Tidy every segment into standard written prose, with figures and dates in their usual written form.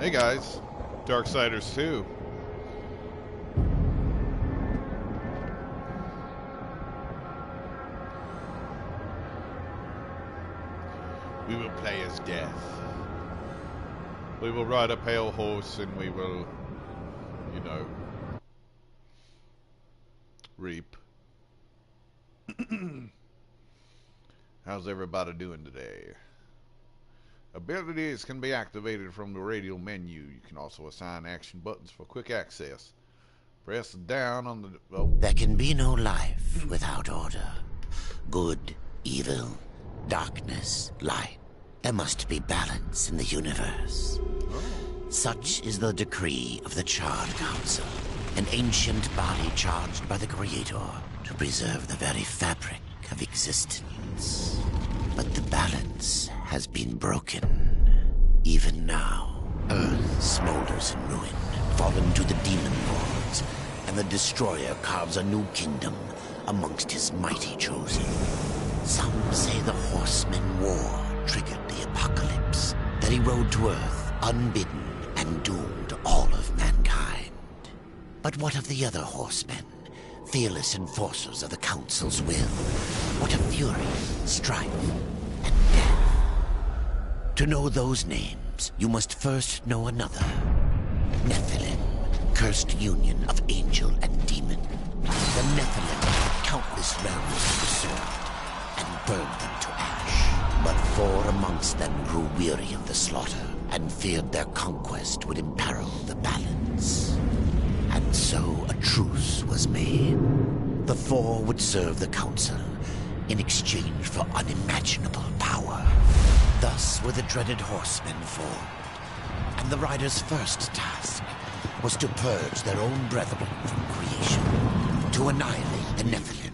Hey guys, Darksiders 2. We will play as Death. We will ride a pale horse and we will, you know, reap. How's everybody doing today? Abilities can be activated from the radial menu. You can also assign action buttons for quick access. Press down on the... Oh. There can be no life without order. Good, evil, darkness, light. There must be balance in the universe. Oh. Such is the decree of the Charred Council, an ancient body charged by the Creator to preserve the very fabric of existence. But the balance has been broken. Even now, Earth smolders in ruin, fallen to the demon lords, and the Destroyer carves a new kingdom amongst his mighty chosen. Some say the Horsemen War triggered the apocalypse, that he rode to Earth unbidden and doomed all of mankind. But what of the other Horsemen, fearless enforcers of the Council's will? What of fury, strife, and death? To know those names, you must first know another. Nephilim, cursed union of angel and demon. The Nephilim took countless realms to the sword and burned them to ash. But 4 amongst them grew weary of the slaughter and feared their conquest would imperil the balance. And so a truce was made. The 4 would serve the Council in exchange for unimaginable power. Thus were the dreaded Horsemen formed, and the Riders' first task was to purge their own brethren from creation, to annihilate the Nephilim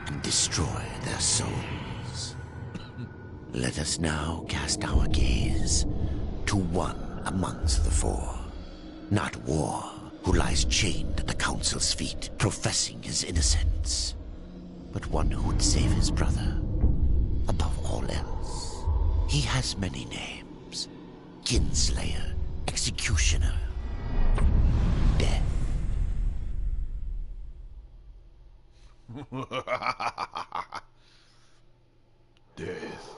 and destroy their souls. Let us now cast our gaze to one amongst the 4, not War, who lies chained at the Council's feet, professing his innocence, but one who would save his brother above all else. He has many names: Kinslayer, Executioner, Death. Death.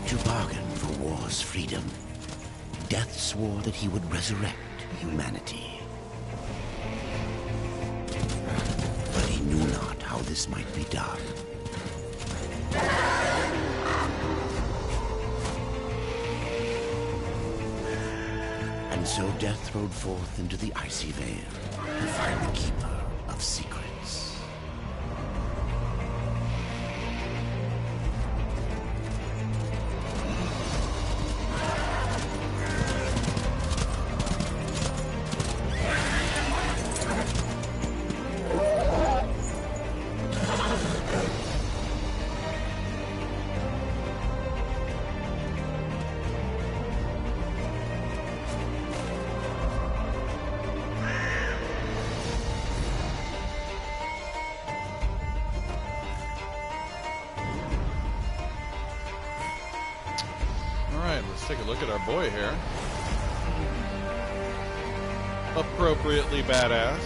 To bargain for war's freedom, Death swore that he would resurrect humanity. But he knew not how this might be done. And so Death rode forth into the icy veil to find the Keeper of Secrets. Take a look at our boy here. Appropriately badass.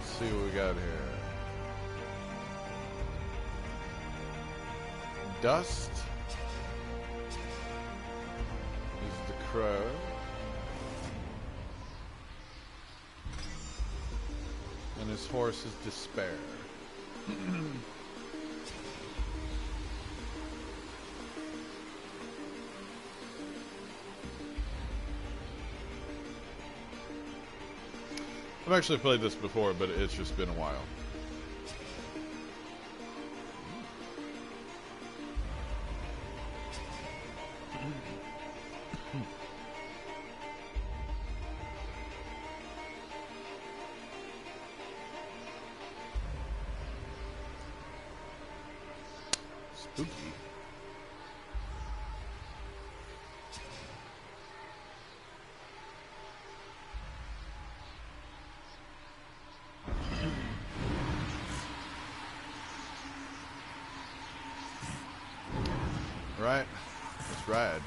Let's see what we got here. Dust is the crow. And his horse is Despair. I've actually played this before, but it's just been a while. Spooky. Alright, let's ride.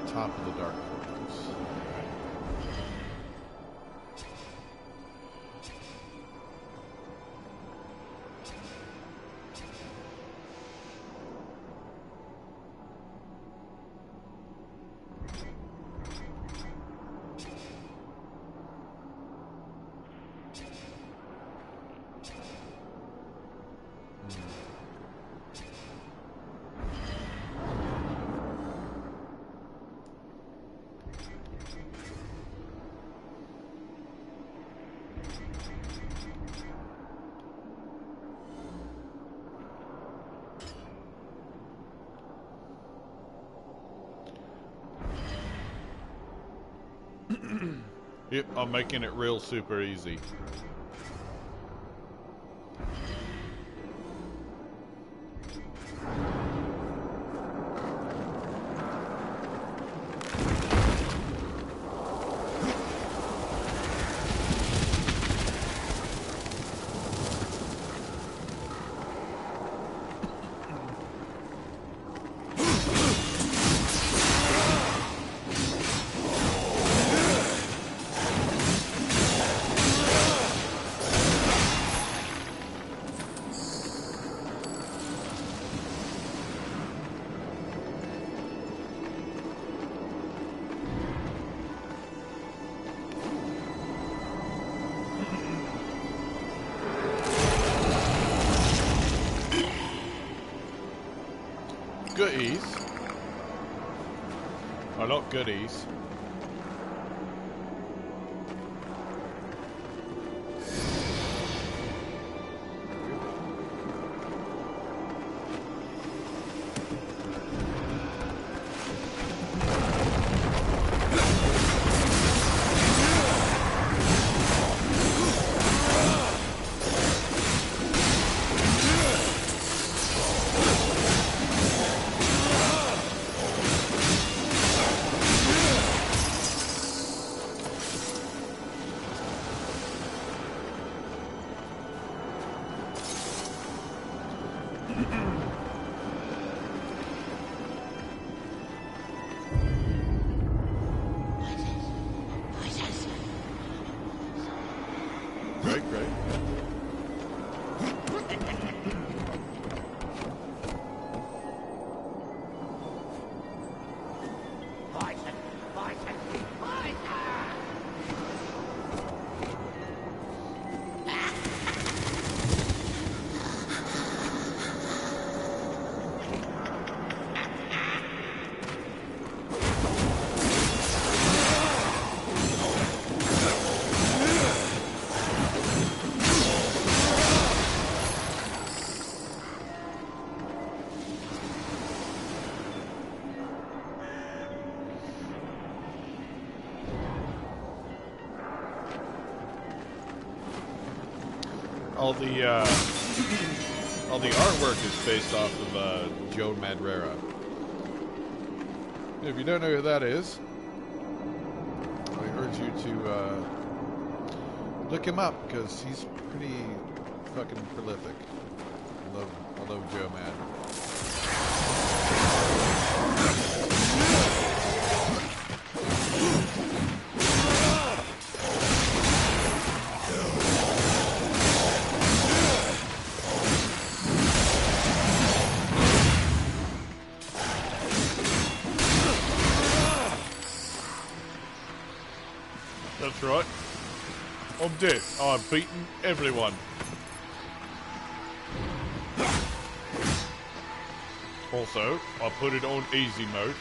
Top of the Dark Fortress. Yep, I'm making it real super easy. Goodies. Oh, not goodies. Great. All the artwork is based off of Joe Madureira. If you don't know who that is, I urge you to look him up because he's pretty fucking prolific. I love Joe Mad. That's right. I'm dead. I've beaten everyone. Also, I put it on easy mode.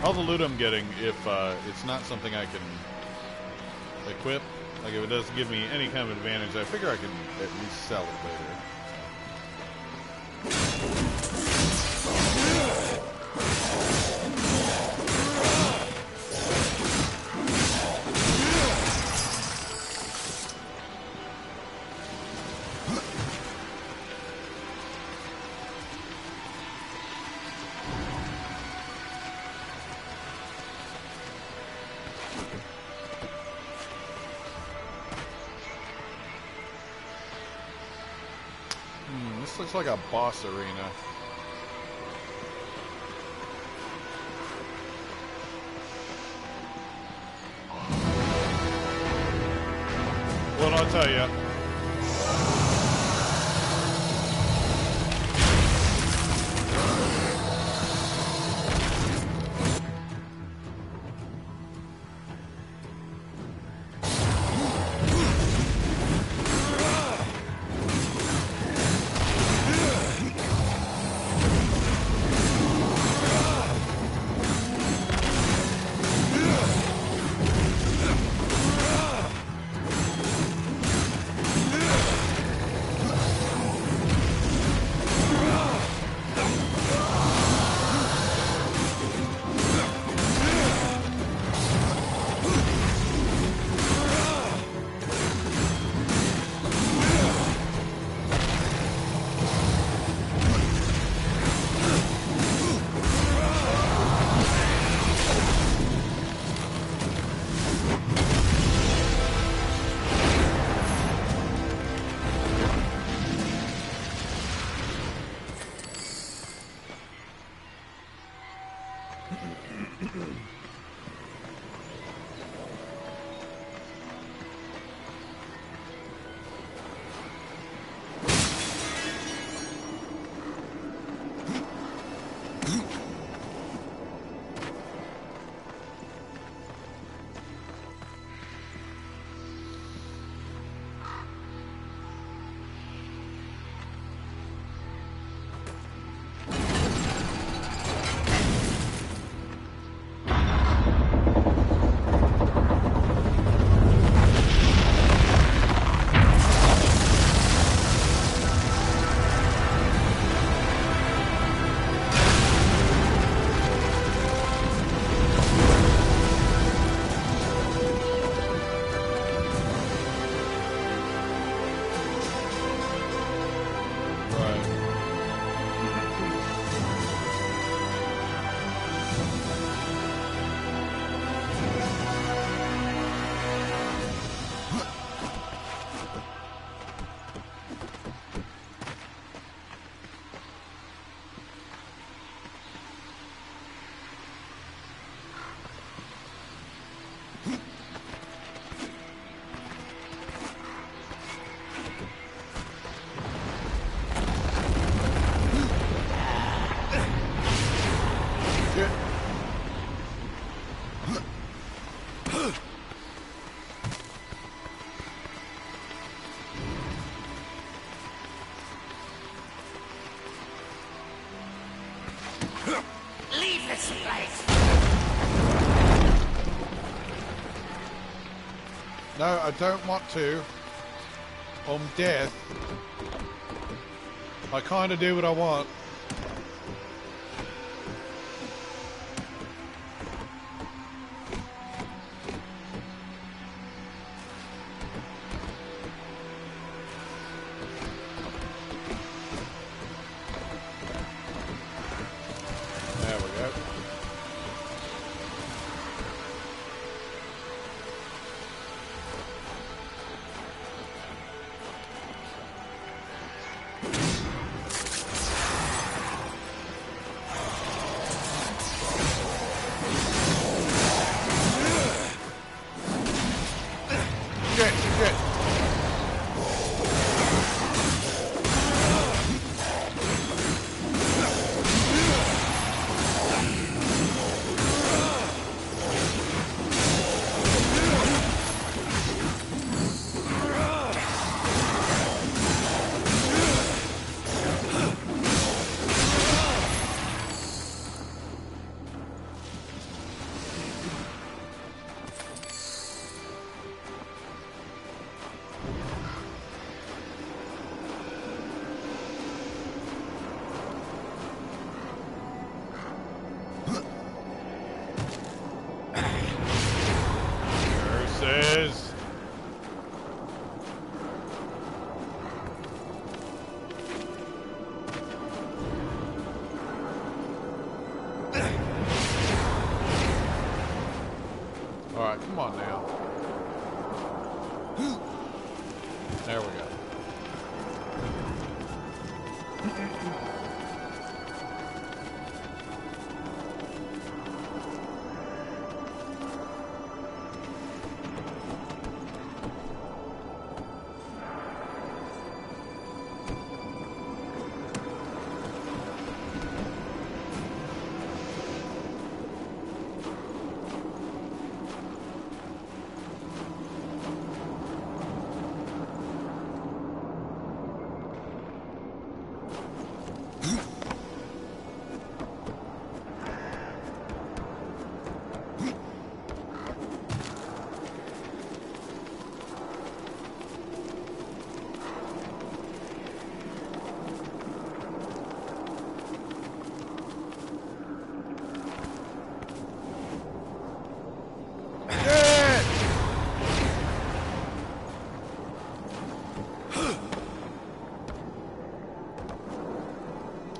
All the loot I'm getting, if it's not something I can equip, like if it doesn't give me any kind of advantage, I figure I can at least sell it later. This looks like a boss arena. Well, I'll tell you. Leave this place! No, I don't want to. On death. I kind of do what I want. There we go. Come on now. There we go.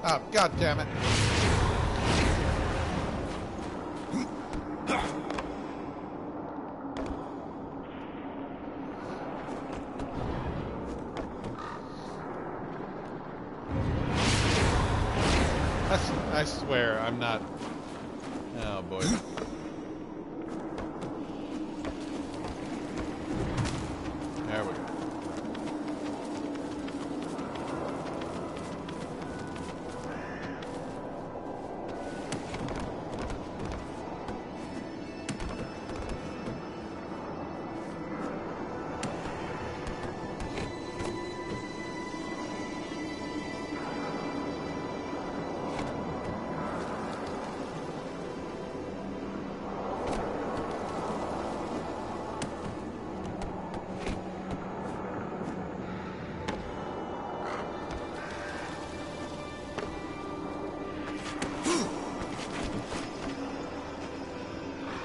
Oh, God damn it. I swear, I'm not... Oh, boy. There we go.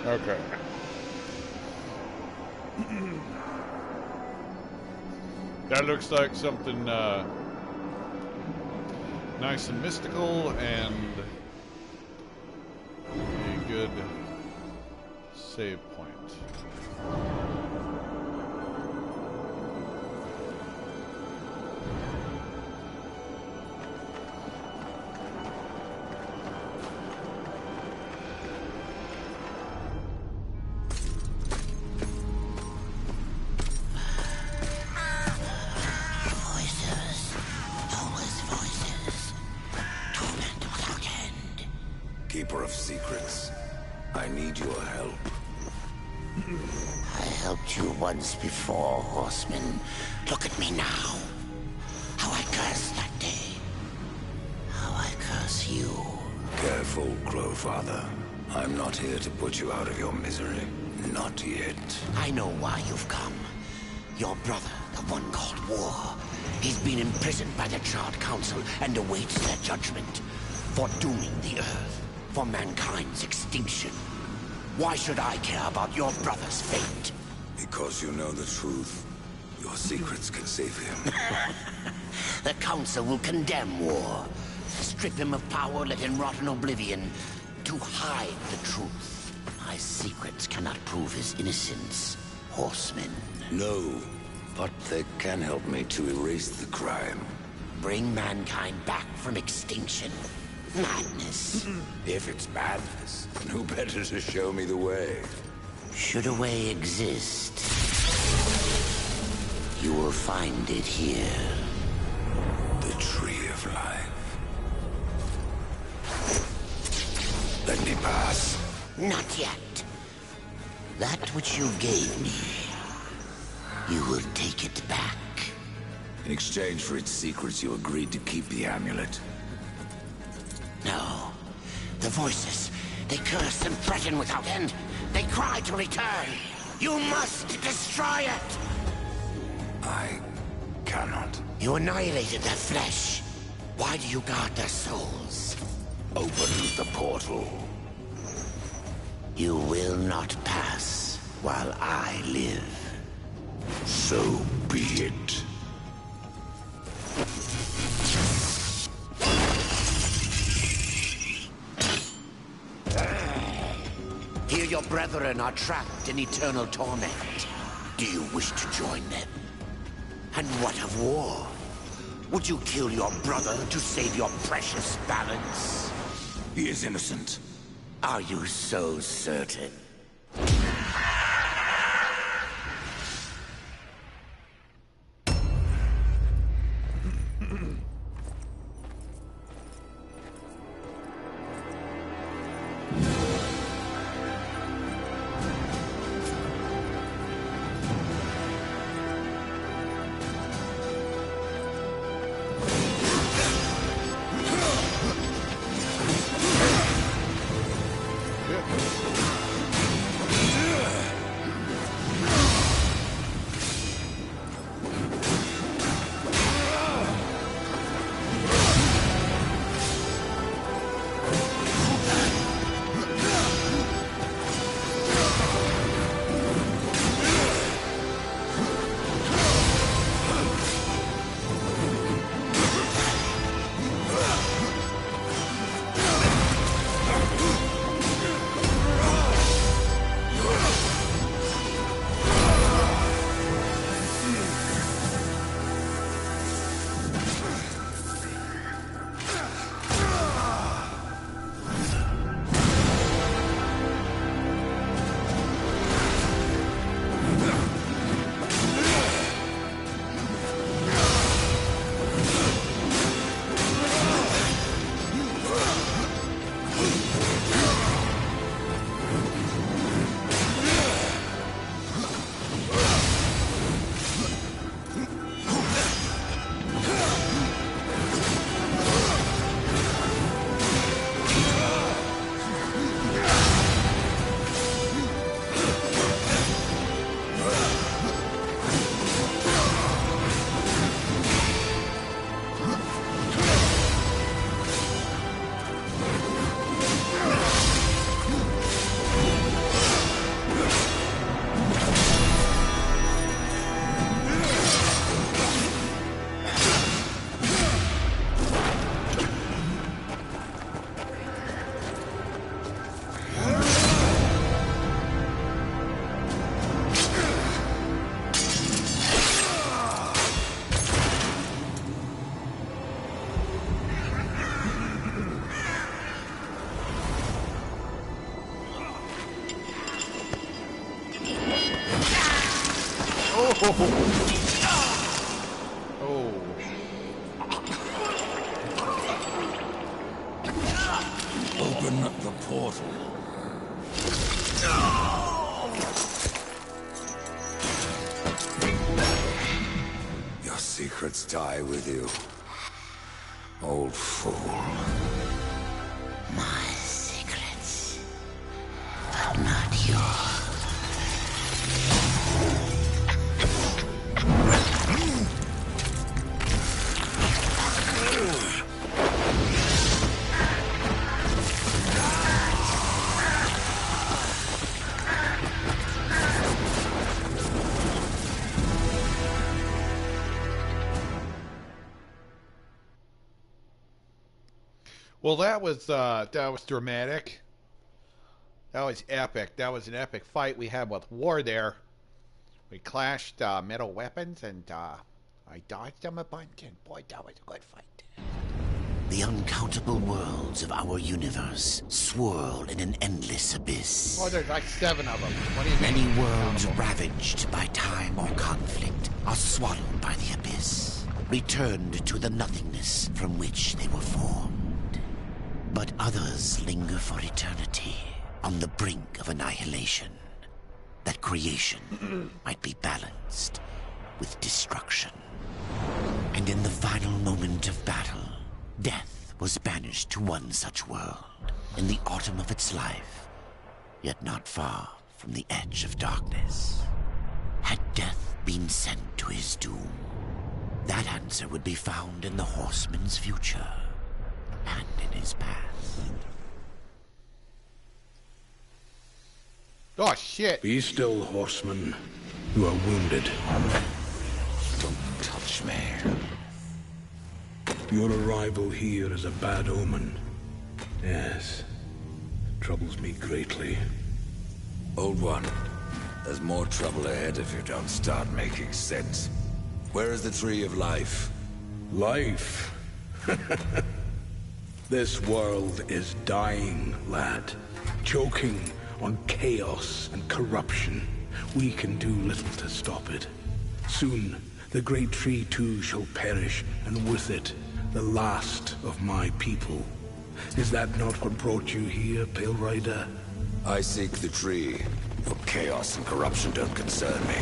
Okay. That looks like something nice and mystical and a good save point. Keeper of secrets, I need your help. I helped you once before, horseman. Look at me now. How I cursed that day. How I curse you. Careful, Crowfather. I'm not here to put you out of your misery. Not yet. I know why you've come. Your brother, the one called War. He's been imprisoned by the Charred Council and awaits their judgment. For dooming the Earth. For mankind's extinction. Why should I care about your brother's fate? Because you know the truth. Your secrets can save him. The Council will condemn War. Strip him of power, let him rot in oblivion. To hide the truth. My secrets cannot prove his innocence, horseman. No, but they can help me to erase the crime. Bring mankind back from extinction. Madness. If it's madness, then who better to show me the way? Should a way exist, you will find it here. The Tree of Life. Let me pass. Not yet. That which you gave me, you will take it back. In exchange for its secrets, you agreed to keep the amulet. No. The voices, they curse and threaten without end. They cry to return. You must destroy it! I cannot. You annihilated their flesh. Why do you guard their souls? Open the portal. You will not pass while I live. So be it. Hear your brethren brethren are trapped in eternal torment. Do you wish to join them? And what of war? Would you kill your brother to save your precious balance? He is innocent. Are you so certain? Oh. Open the portal. Your secrets die with you, old fool. My secrets, but not yours. Well, that was dramatic. That was epic. That was an epic fight we had with War there. We clashed metal weapons, and I dodged them a bunch, and boy, that was a good fight. The uncountable worlds of our universe swirl in an endless abyss. Oh, there's like 7 of them. What do you Many mean? worlds ravaged by time or conflict are swallowed by the abyss, returned to the nothingness from which they were formed. But others linger for eternity on the brink of annihilation, that creation might be balanced with destruction. And in the final moment of battle, death was banished to one such world in the autumn of its life, yet not far from the edge of darkness. Had death been sent to his doom, that answer would be found in the horseman's future and in his past. Oh, shit. Be still, horseman. You are wounded. Don't touch me. Your arrival here is a bad omen. Yes. It troubles me greatly. Old one, there's more trouble ahead if you don't start making sense. Where is the Tree of Life? Life? This world is dying, lad. Choking on chaos and corruption. We can do little to stop it. Soon, the great tree too shall perish, and with it, the last of my people. Is that not what brought you here, Pale Rider? I seek the tree, for chaos and corruption don't concern me.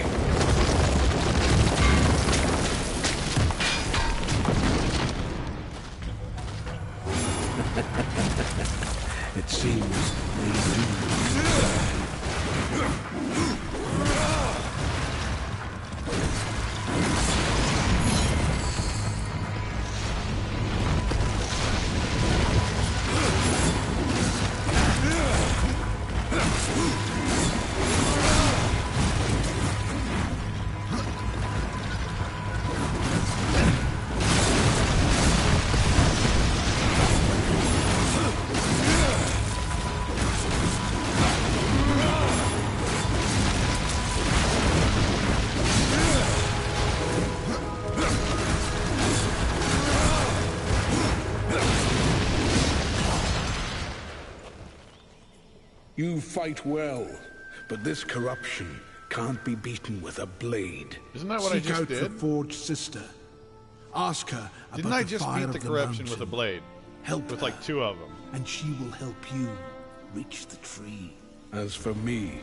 It seems they do. You fight well, but this corruption can't be beaten with a blade. Isn't that what I just did? Seek out the Forged Sister. Ask her Didn't about I the just fire beat the of the corruption mountain. with a blade? Help With her, like 2 of them. and she will help you reach the tree. As for me,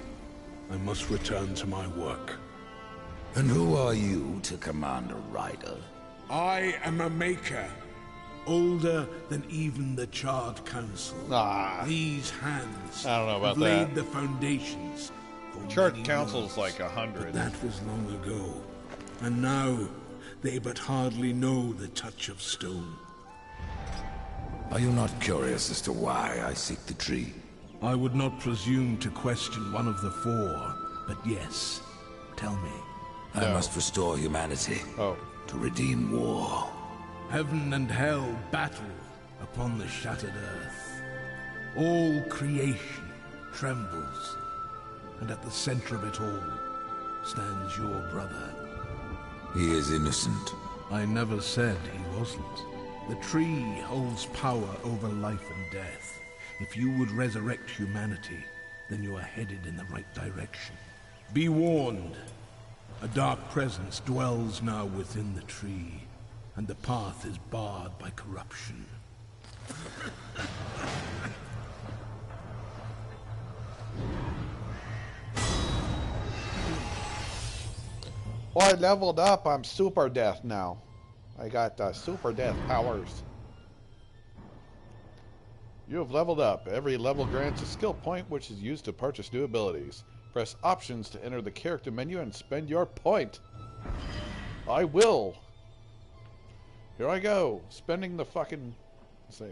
I must return to my work. And who are you to command a rider? I am a maker, older than even the Charred Council. Ah. These hands I don't know about have laid that. the foundations for Charred many Council's worlds, like but 100. that was long ago, and now they but hardly know the touch of stone. Are you not curious as to why I seek the tree? I would not presume to question one of the 4, but yes, tell me. I must restore humanity. Oh. To redeem war. Heaven and hell battle upon the shattered earth. All creation trembles, and at the center of it all stands your brother. He is innocent. I never said he wasn't. The tree holds power over life and death. If you would resurrect humanity, then you are headed in the right direction. Be warned. A dark presence dwells now within the tree, and the path is barred by corruption. Well, I leveled up. I'm super death now. I got super death powers. You have leveled up. Every level grants a skill point, which is used to purchase new abilities. Press options to enter the character menu and spend your point. I will. Here I go. Spending the fucking... Let's see.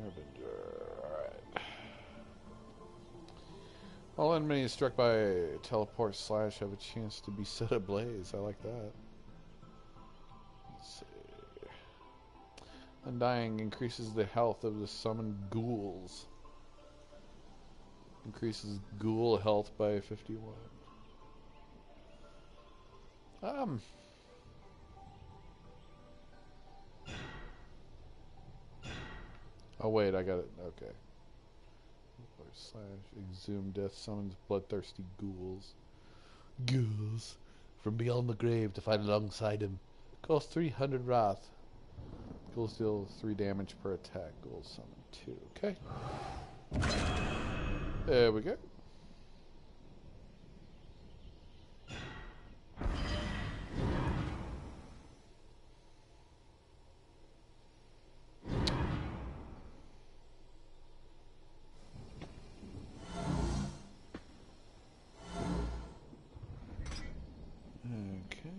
Alright. All enemies struck by teleport / have a chance to be set ablaze. I like that. Let's see. Undying increases the health of the summoned ghouls. Increases ghoul health by 51. Oh wait, I got it. Okay. / exhume death summons bloodthirsty ghouls. Ghouls from beyond the grave to fight alongside him. Costs 300 wrath. Ghouls deal 3 damage per attack. Ghouls summon 2. Okay. There we go. Okay.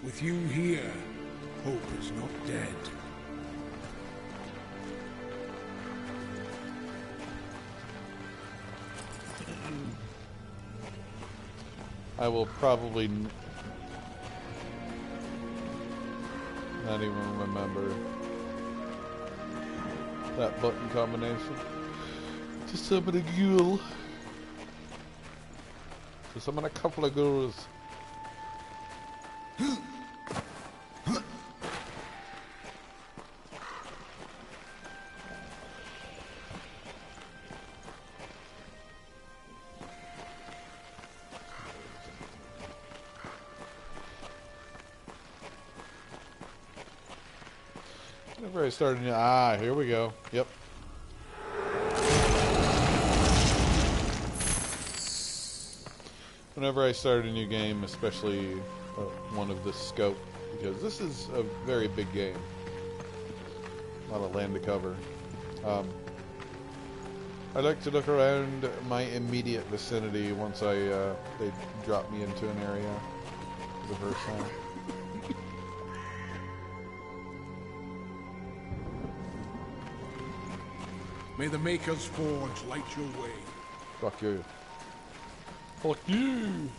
With you here, hope is not dead. I will probably not even remember that button combination. To summon a ghoul. To summon a couple of ghouls. Whenever I start a new... here we go. Yep. Whenever I start a new game, especially one of this scope, because this is a very big game. A lot of land to cover. I like to look around my immediate vicinity once they drop me into an area for the first time. May the Maker's Forge light your way. Fuck you. Fuck you!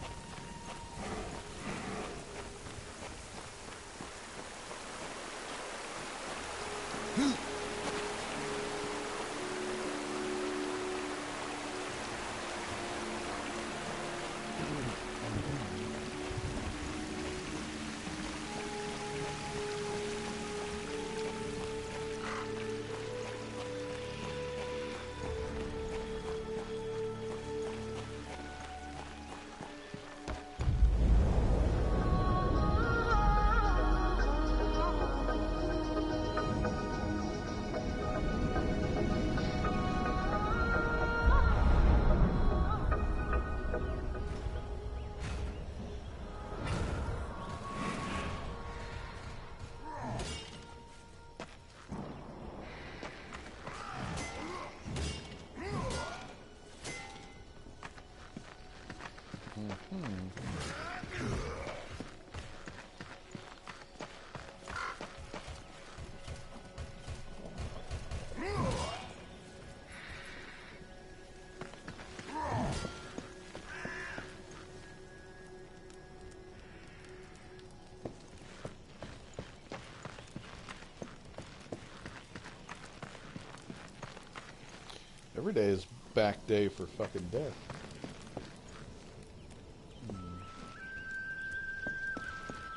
Every day is back day for fucking death.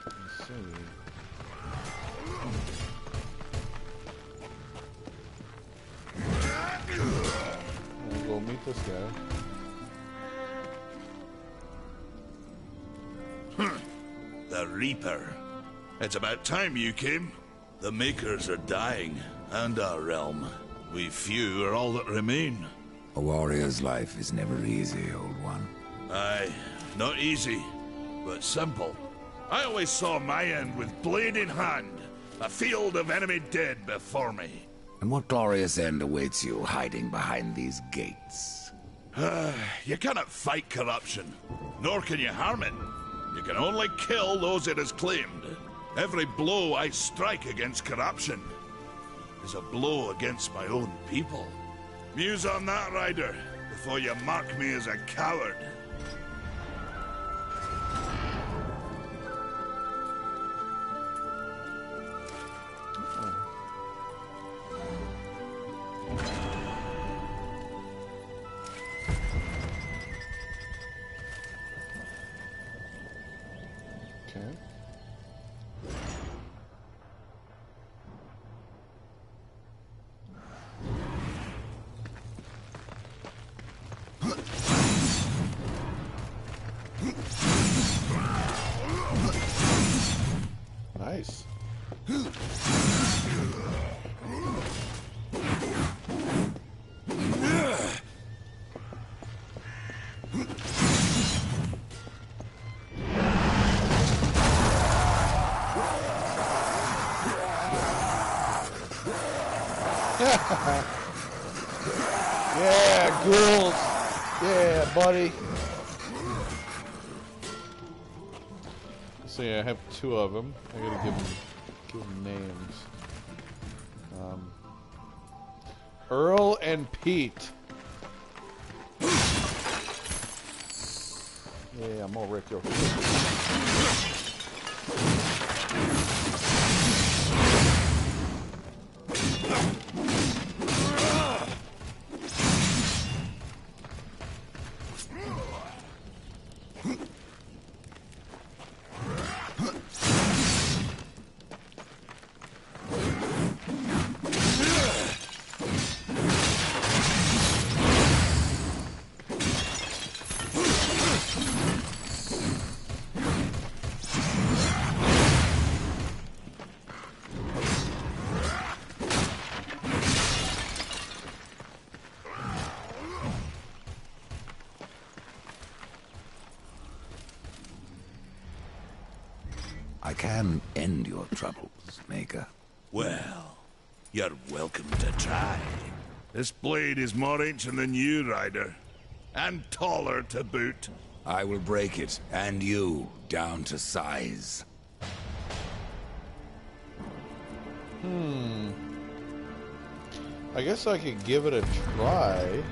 Let's see. I'll go meet this guy. The Reaper. It's about time you came. The Makers are dying, and our realm. We few are all that remain. A warrior's life is never easy, old one. Aye, not easy, but simple. I always saw my end with blade in hand, a field of enemy dead before me. And what glorious end awaits you hiding behind these gates? You cannot fight corruption, nor can you harm it. You can only kill those it has claimed. Every blow I strike against corruption is a blow against my own people. Muse on that, Ryder, before you mark me as a coward. Okay. Nice. Yeah, ghouls. Yeah, buddy. See, I have two of them. I gotta give them names. Earl and Pete. Yeah, I'm gonna wreck your. I can end your troubles, Maker. Well, you're welcome to try. This blade is more ancient than you, Ryder. And taller to boot. I will break it, and you, down to size. I guess I could give it a try.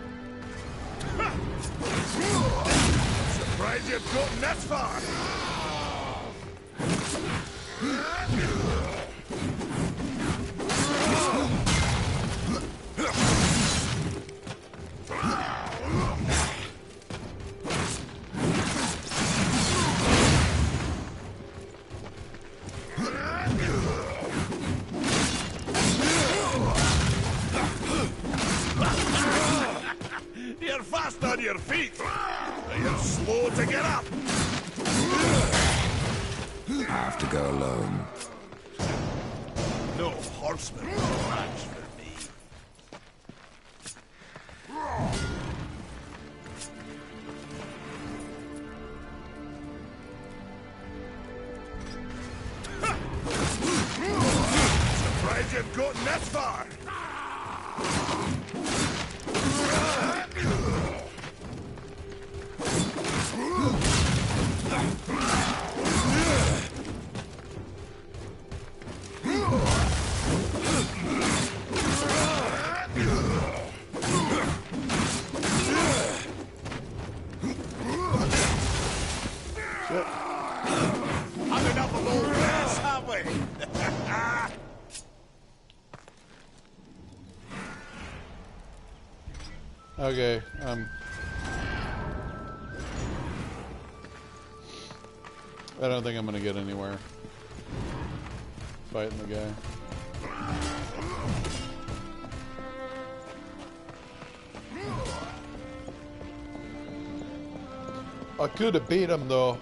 Surprised you've gotten that far! You're fast on your feet, but you're slow to get up. I have to go alone. No horseman will match for me. Surprised you've gotten that far. Had enough of old mess, have we? Okay, I don't think I'm gonna get anywhere fighting the guy. I could have beat him though.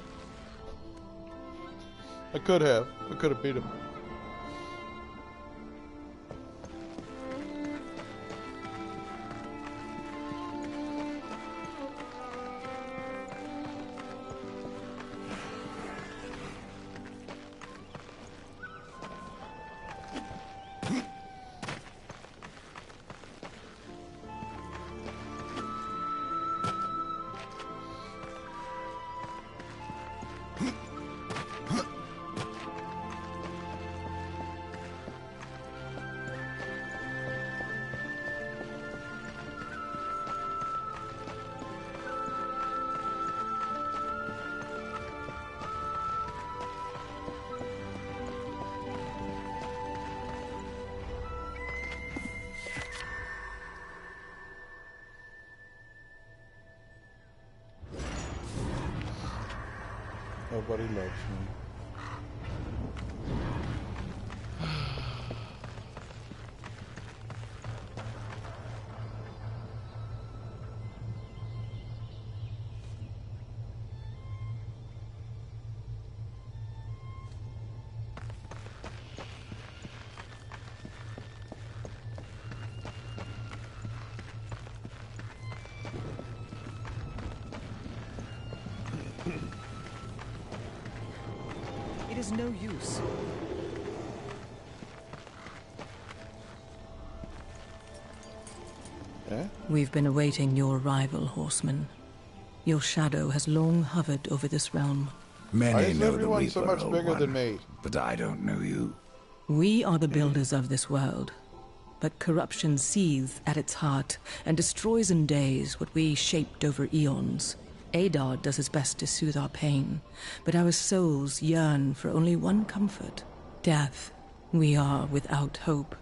I could have beat him. Nobody loves me. It is no use. Eh? We've been awaiting your arrival, horseman. Your shadow has long hovered over this realm. Why Many is know the everyone Reaper, so much Old bigger One, than me? but I don't know you. We are the builders of this world, but corruption seethes at its heart and destroys in days what we shaped over eons. Adar does his best to soothe our pain, but our souls yearn for only one comfort: death. We are without hope.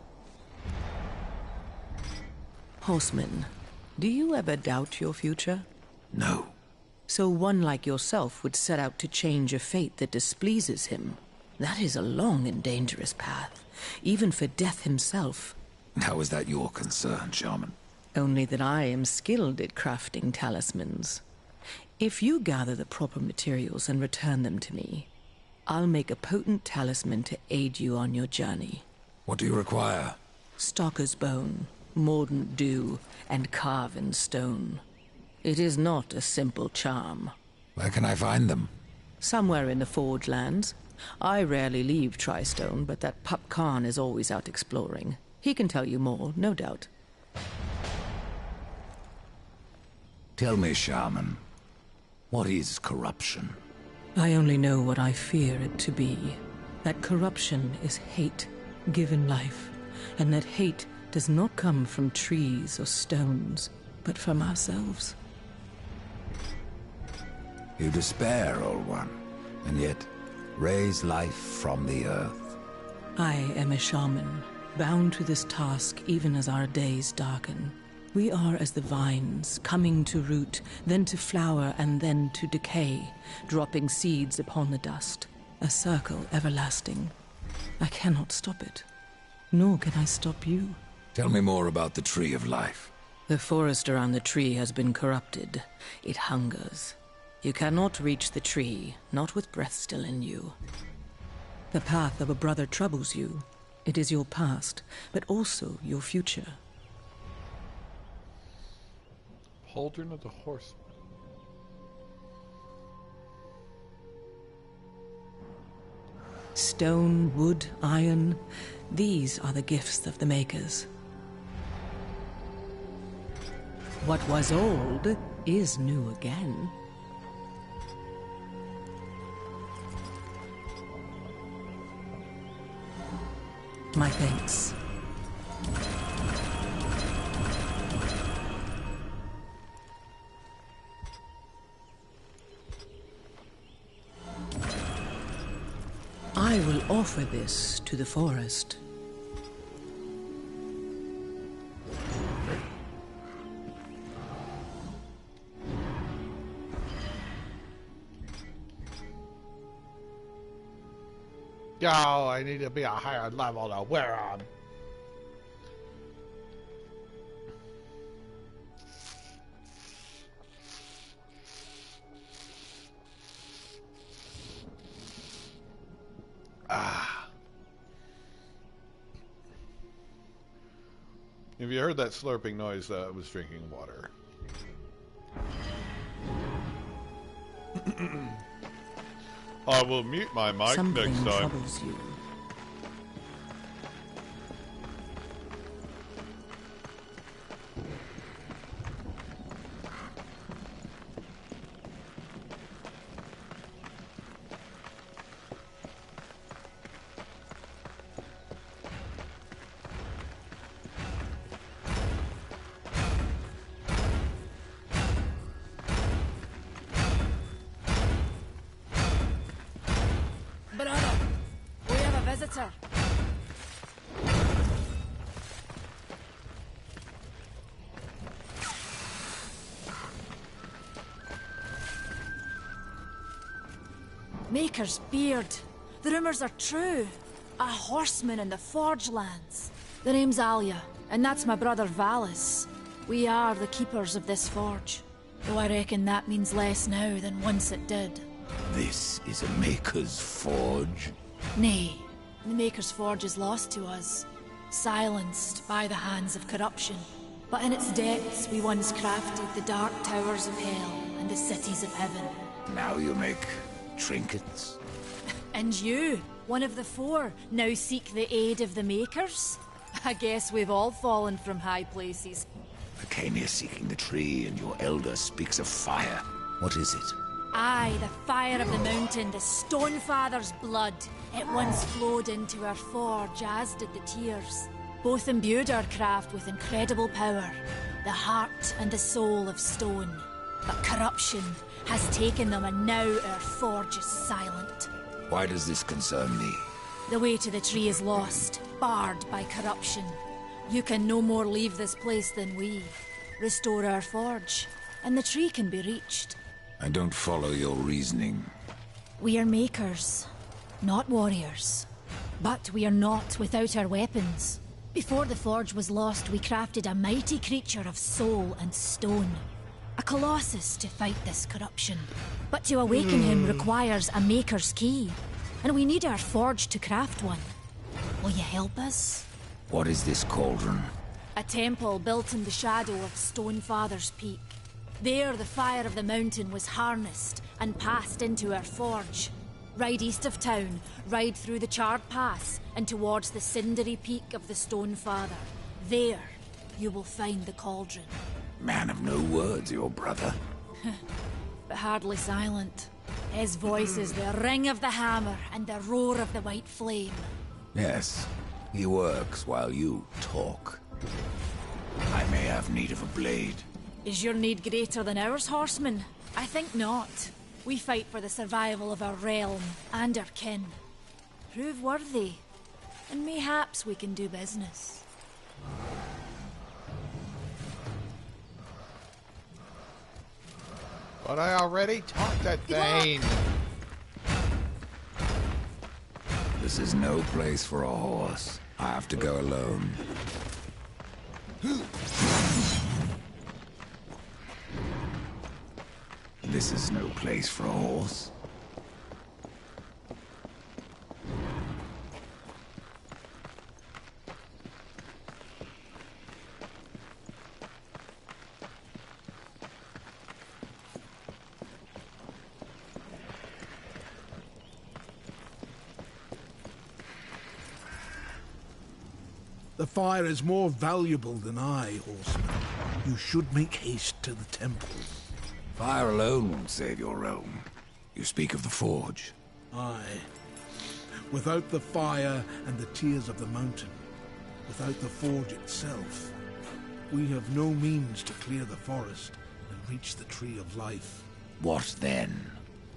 Horseman, do you ever doubt your future? No. So one like yourself would set out to change a fate that displeases him. That is a long and dangerous path, even for death himself. How is that your concern, Shaman? Only that I am skilled at crafting talismans. If you gather the proper materials and return them to me, I'll make a potent talisman to aid you on your journey. What do you require? Stalker's bone, mordant dew, and carven stone. It is not a simple charm. Where can I find them? Somewhere in the Forge Lands. I rarely leave Tristone, but that pup Khan is always out exploring. He can tell you more, no doubt. Tell me, Shaman, what is corruption? I only know what I fear it to be. That corruption is hate given life, and that hate does not come from trees or stones, but from ourselves. You despair, old one, and yet raise life from the earth. I am a shaman, bound to this task even as our days darken. We are as the vines, coming to root, then to flower, and then to decay, dropping seeds upon the dust. A circle everlasting. I cannot stop it, nor can I stop you. Tell me more about the Tree of Life. The forest around the tree has been corrupted. It hungers. You cannot reach the tree, not with breath still in you. The path of a brother troubles you. It is your past, but also your future. Pauldron of the Horseman. Stone, wood, iron, these are the gifts of the makers. What was old is new again. My thanks. I will offer this to the forest. Yo, I need to be a higher level to wear them. If you heard that slurping noise, I was drinking water. I will mute my mic Something next time. troubles you. Brother, we have a visitor. Maker's beard. The rumors are true. A horseman in the Forge Lands. The name's Alia, and that's my brother Valis. We are the keepers of this forge. Though I reckon that means less now than once it did. This is a Maker's Forge. Nay, the Maker's Forge is lost to us, silenced by the hands of corruption. But in its depths we once crafted the dark towers of hell and the cities of heaven. Now you make trinkets? And you, one of the four, now seek the aid of the Makers? I guess we've all fallen from high places. I came here seeking the tree, and your elder speaks of fire. What is it? Aye, the fire of the mountain, the Stonefather's blood. It once flowed into our forge, as did the tears. Both imbued our craft with incredible power, the heart and the soul of stone. But corruption has taken them, and now our forge is silent. Why does this concern me? The way to the tree is lost, barred by corruption. You can no more leave this place than we. Restore our forge, and the tree can be reached. I don't follow your reasoning. We are makers, not warriors. But we are not without our weapons. Before the forge was lost, we crafted a mighty creature of soul and stone. A colossus to fight this corruption. But to awaken him requires a maker's key. And we need our forge to craft one. Will you help us? What is this cauldron? A temple built in the shadow of Stonefather's Peak. There the fire of the mountain was harnessed and passed into our forge. Ride east of town, ride through the charred pass and towards the cindery peak of the Stonefather. There, you will find the cauldron. Man of no words, your brother. But hardly silent. His voice is the ring of the hammer and the roar of the white flame. Yes, he works while you talk. I may have need of a blade. Is your need greater than ours, horseman? I think not. We fight for the survival of our realm and our kin. Prove worthy, and mayhaps we can do business. But I already taught that thing. This is no place for a horse. I have to go alone. This is no place for a horse. The fire is more valuable than I, horseman. You should make haste to the temple. Fire alone won't save your realm. You speak of the forge. Aye. Without the fire and the tears of the mountain, without the forge itself, we have no means to clear the forest and reach the tree of life. What then?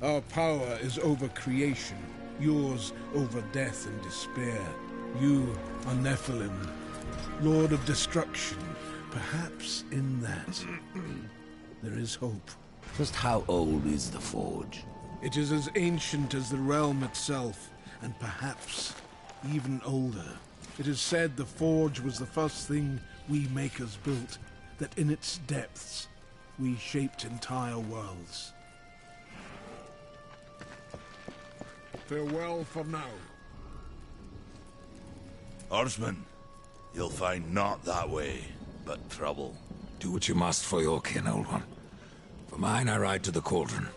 Our power is over creation, yours over death and despair. You are Nephilim, Lord of Destruction. Perhaps in that, there is hope. Just how old is the forge? It is as ancient as the realm itself, and perhaps even older. It is said the forge was the first thing we makers built, that in its depths we shaped entire worlds. Farewell for now. Horseman, you'll find not that way, but trouble. Do what you must for your kin, old one. For mine, I ride to the cauldron.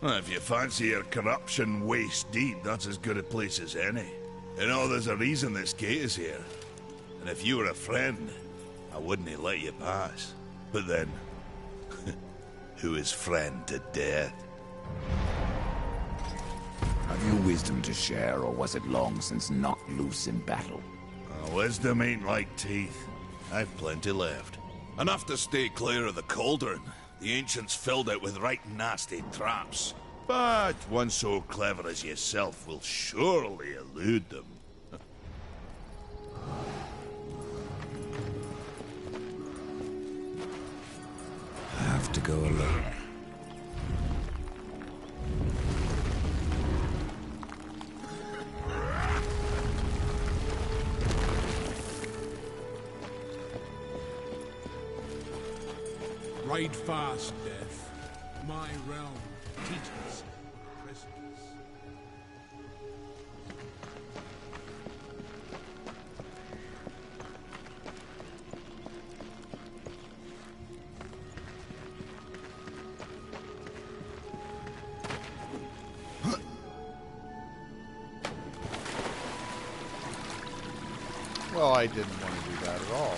Well, if you fancy your corruption waist deep, that's as good a place as any. You know, there's a reason this gate is here. And if you were a friend, I wouldn't let you pass. But then, who is friend to death? Have you wisdom to share, or was it long since knocked loose in battle? Wisdom ain't like teeth. I've plenty left. Enough to stay clear of the cauldron. The ancients filled it with right nasty traps. But one so clever as yourself will surely elude them. I have to go alone. Ride fast, Death. My realm teaches precedence. Well, I didn't want to do that at all.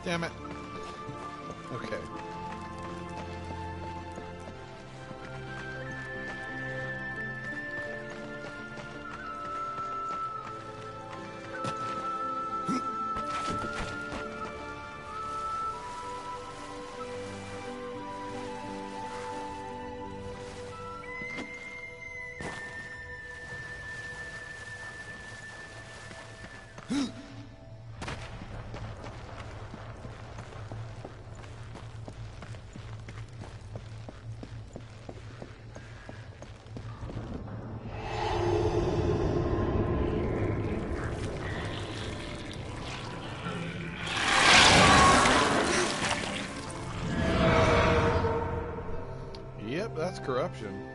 Damn it. Okay. Yep, that's corruption.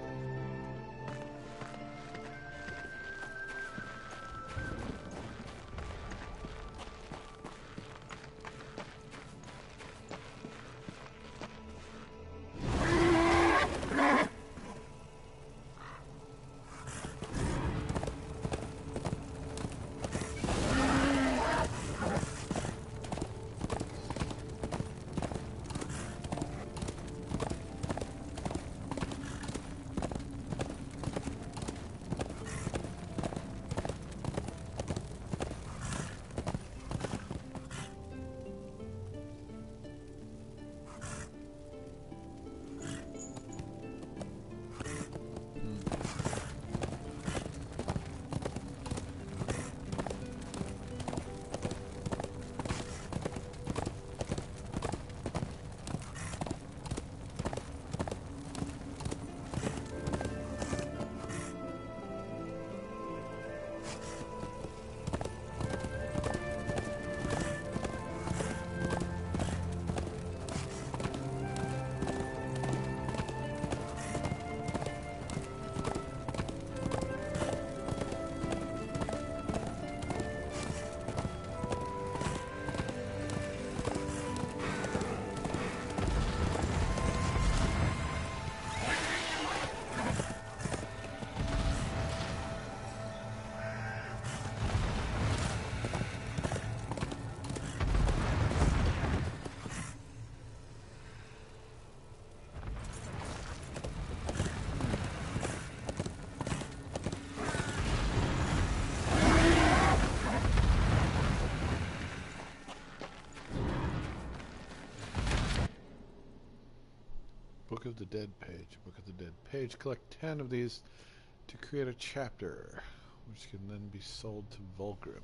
Book of the Dead page. Book of the Dead page. Collect 10 of these to create a chapter, which can then be sold to Volgrim.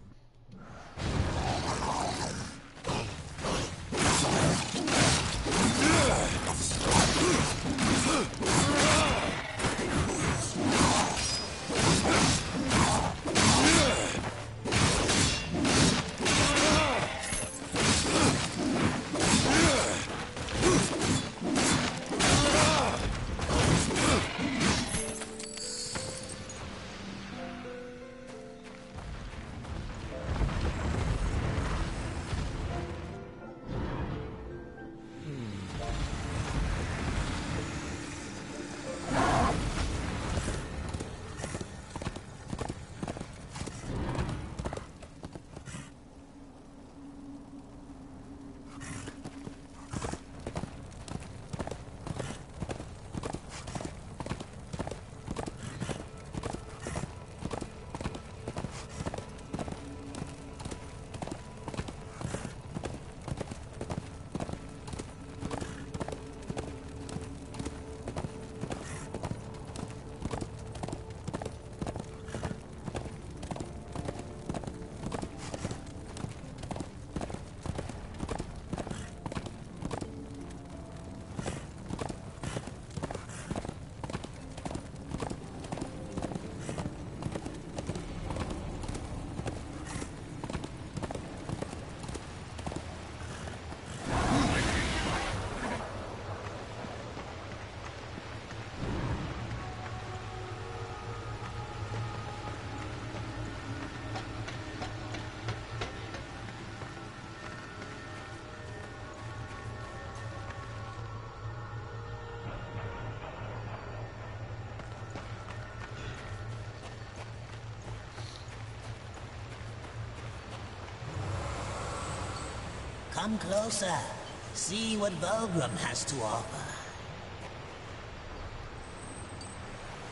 Come closer. See what Vulgrim has to offer.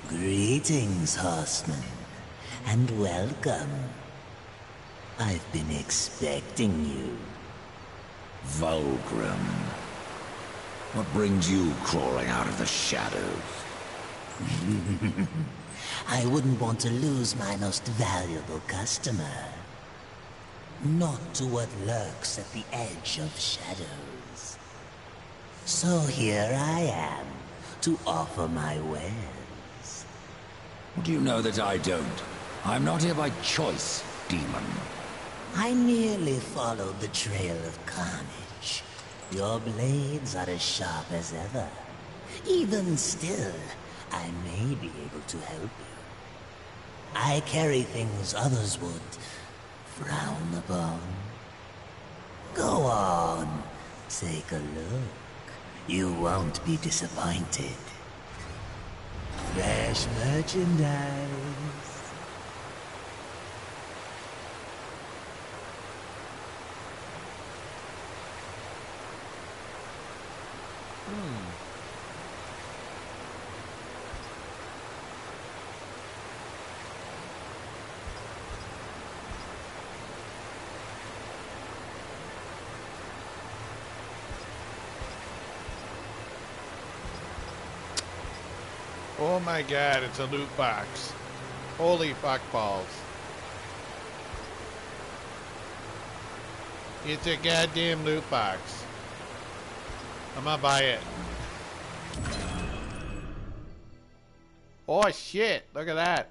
Greetings, horseman, and welcome. I've been expecting you. Vulgrim. What brings you crawling out of the shadows? I wouldn't want to lose my most valuable customer. Not to what lurks at the edge of shadows. So here I am, to offer my wares. Do you know that I don't? I'm not here by choice, demon. I merely followed the trail of carnage. Your blades are as sharp as ever. Even still, I may be able to help you. I carry things others would frown upon. Go on, take a look. You won't be disappointed. Fresh merchandise. Oh my god, it's a loot box. Holy fuck balls. It's a goddamn loot box. I'm gonna buy it. Oh shit, look at that.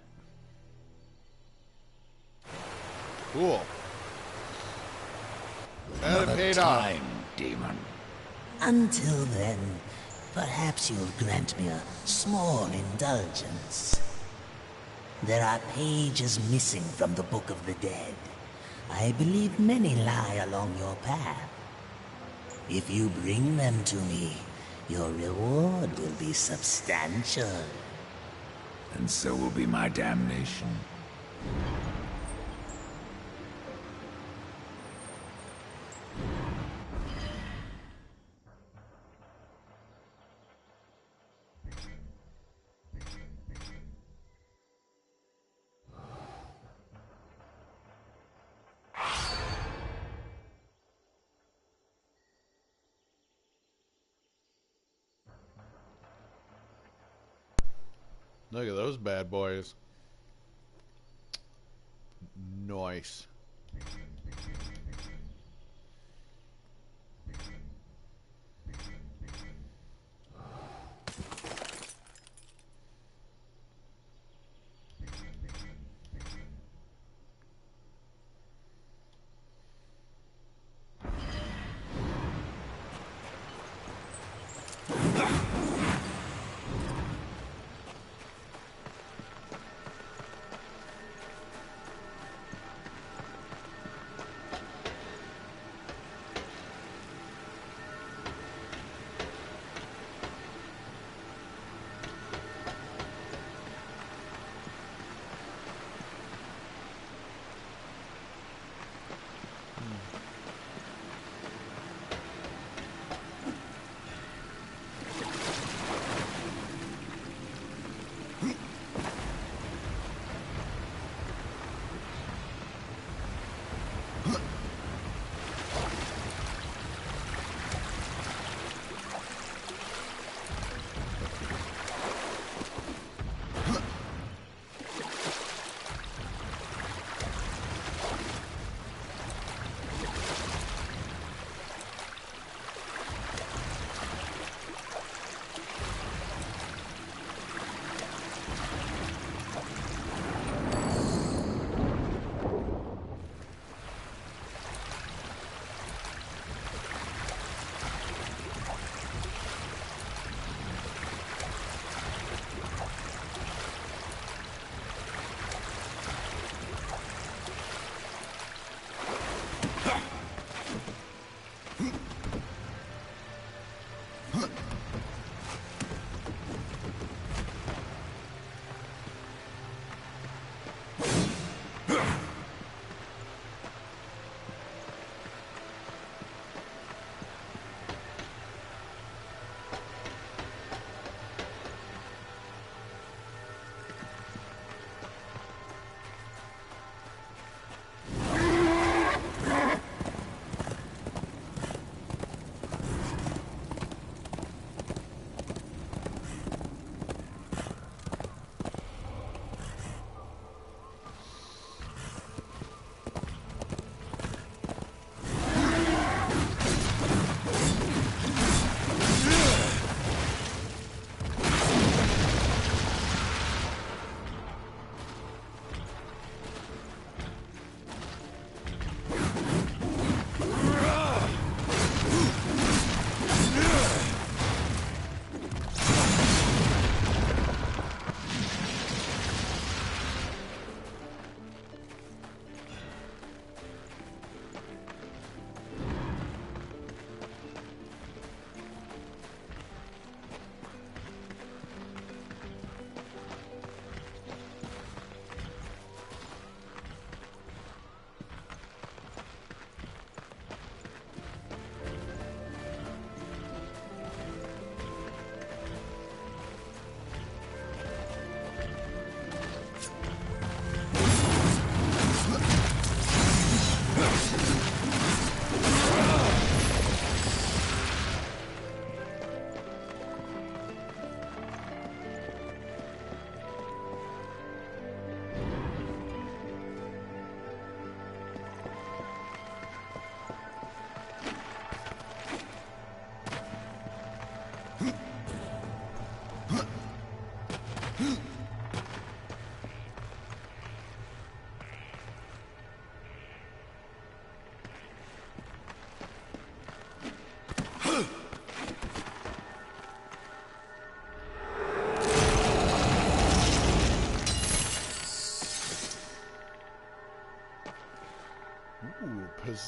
Cool. That Another paid off. time, demon. Until then, perhaps you'll grant me a small indulgence. There are pages missing from the Book of the Dead. I believe many lie along your path. If you bring them to me, your reward will be substantial. And so will be my damnation. Look at those bad boys. Nice.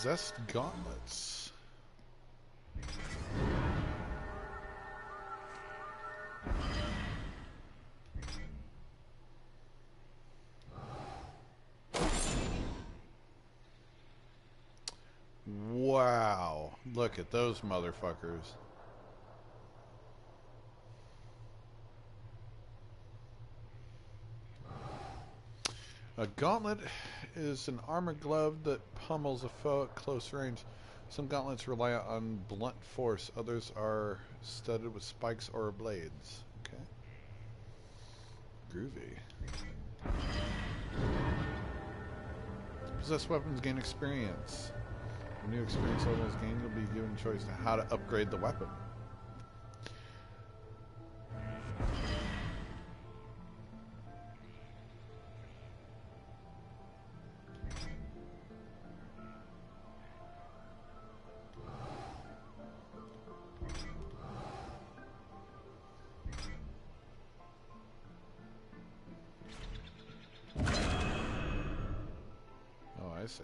Possessed gauntlets. Wow. Look at those motherfuckers. A gauntlet is an armored glove that pummels a foe at close range. Some gauntlets rely on blunt force. Others are studded with spikes or blades. Okay. Groovy. Possessed weapons gain experience. When new experience level is gained, you'll be given choice to how to upgrade the weapon. I see.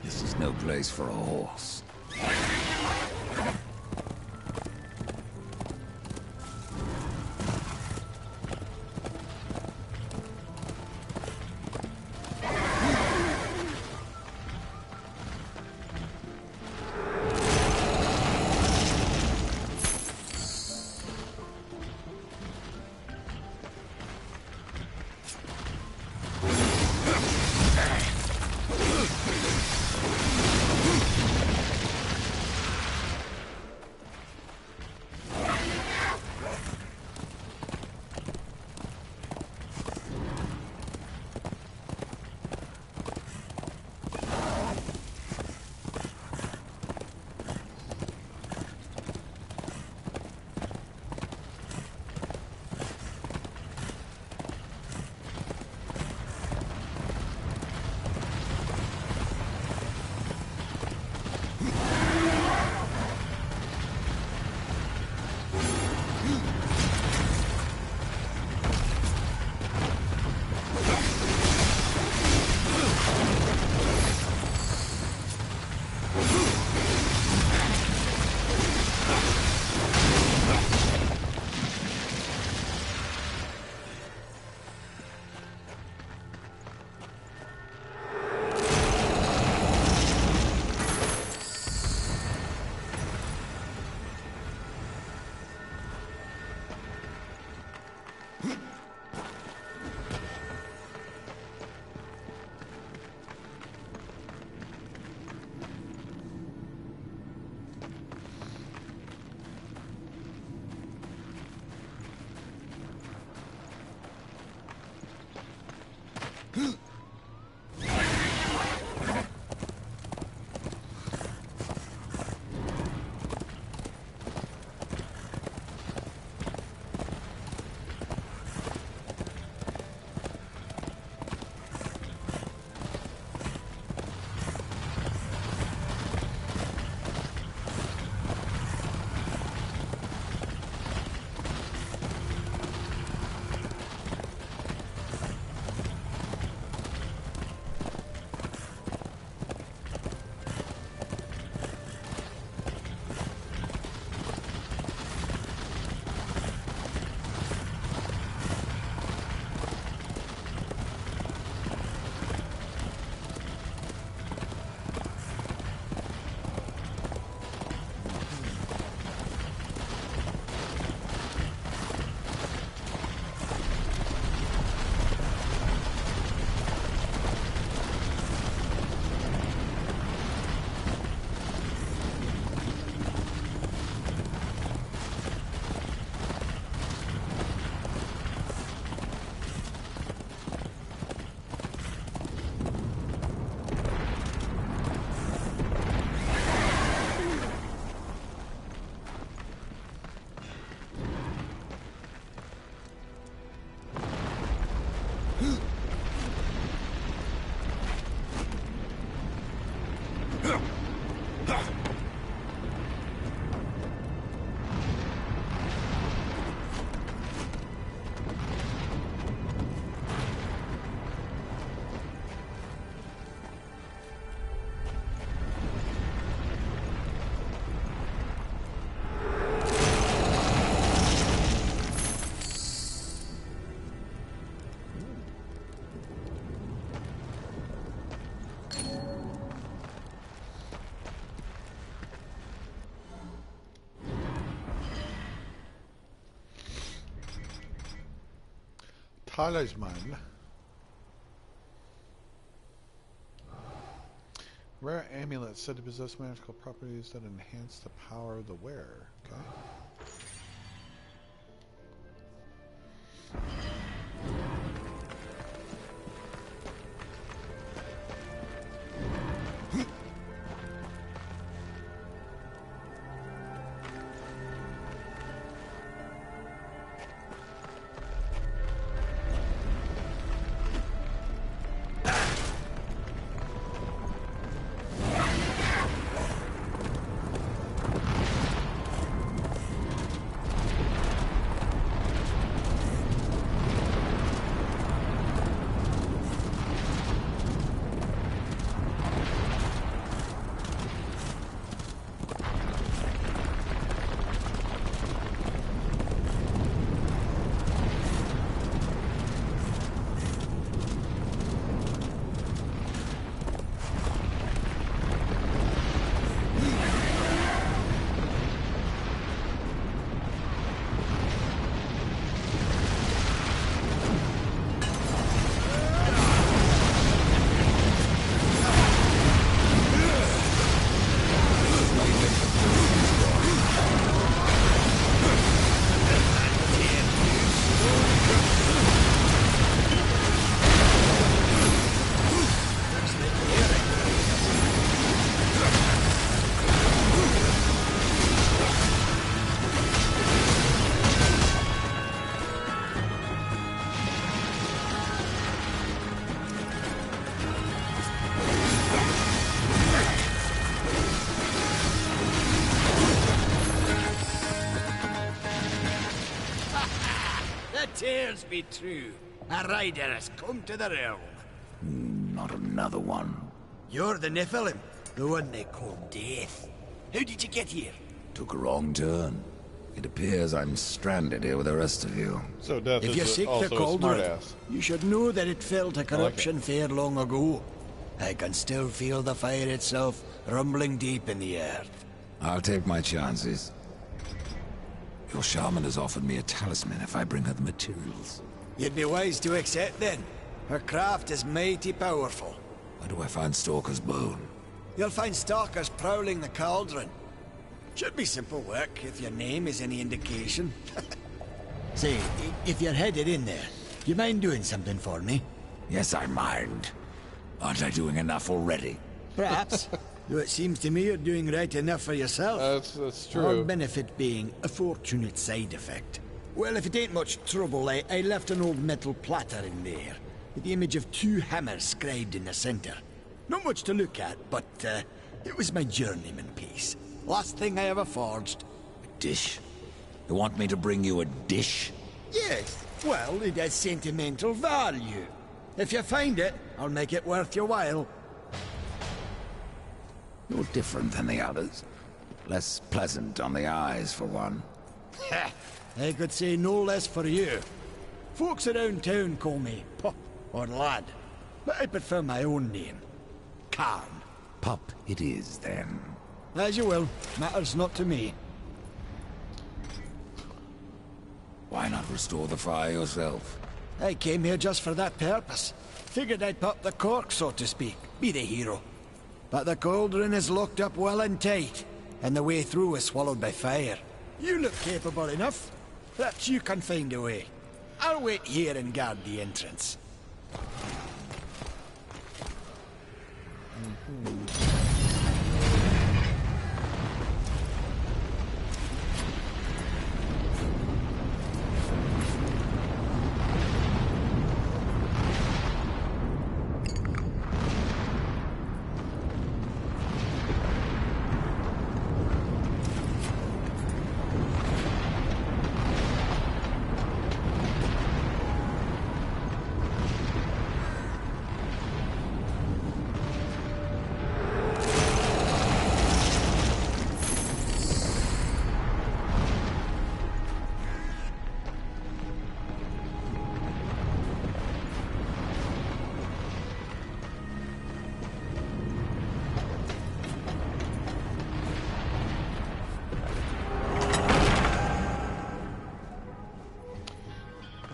This is no place for a horse. Talisman. Rare amulet said to possess magical properties that enhance the power of the wearer. Okay. Tears be true. A rider has come to the realm. Not another one. You're the Nephilim, the one they call Death. How did you get here? Took a wrong turn. It appears I'm stranded here with the rest of you. So Death If you is seek also the a cauldron, smartass. you should know that it fell to corruption it. fair long ago. I can still feel the fire itself rumbling deep in the earth. I'll take my chances. Your shaman has offered me a talisman if I bring her the materials. You'd be wise to accept then. Her craft is mighty powerful. Where do I find Stalker's bone? You'll find stalkers prowling the cauldron. Should be simple work if your name is any indication. Say, if you're headed in there, you mind doing something for me? Yes, I mind. Aren't I doing enough already? Perhaps. Though it seems to me you're doing right enough for yourself. That's Our true. benefit being a fortunate side effect. Well, if it ain't much trouble, I left an old metal platter in there, with the image of 2 hammers scribed in the center. Not much to look at, but it was my journeyman piece. Last thing I ever forged. A dish? You want me to bring you a dish? Yes, well, it has sentimental value. If you find it, I'll make it worth your while. No different than the others. Less pleasant on the eyes, for one. Ha! I could say no less for you. Folks around town call me Pup or Lad, but I prefer my own name. Karn. Pup it is, then. As you will. Matters not to me. Why not restore the fire yourself? I came here just for that purpose. Figured I'd pop the cork, so to speak. Be the hero. But the cauldron is locked up well and tight, and the way through is swallowed by fire. You look capable enough. Perhaps you can find a way. I'll wait here and guard the entrance.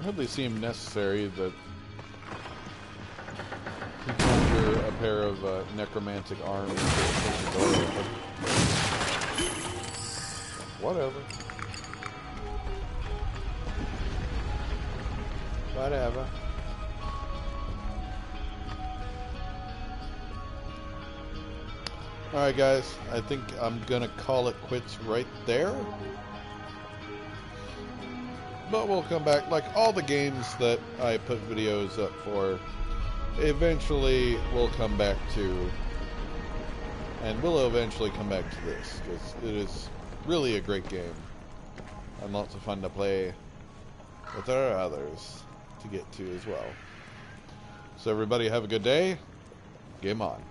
hardly seem necessary that he conjure a pair of necromantic arms to push the door open. Whatever. Whatever. Alright guys, I think I'm gonna call it quits right there. But we'll come back, like all the games that I put videos up for, eventually we'll come back to, and we'll eventually come back to this, because it is really a great game, and lots of fun to play with our others to get to as well. So everybody have a good day, game on.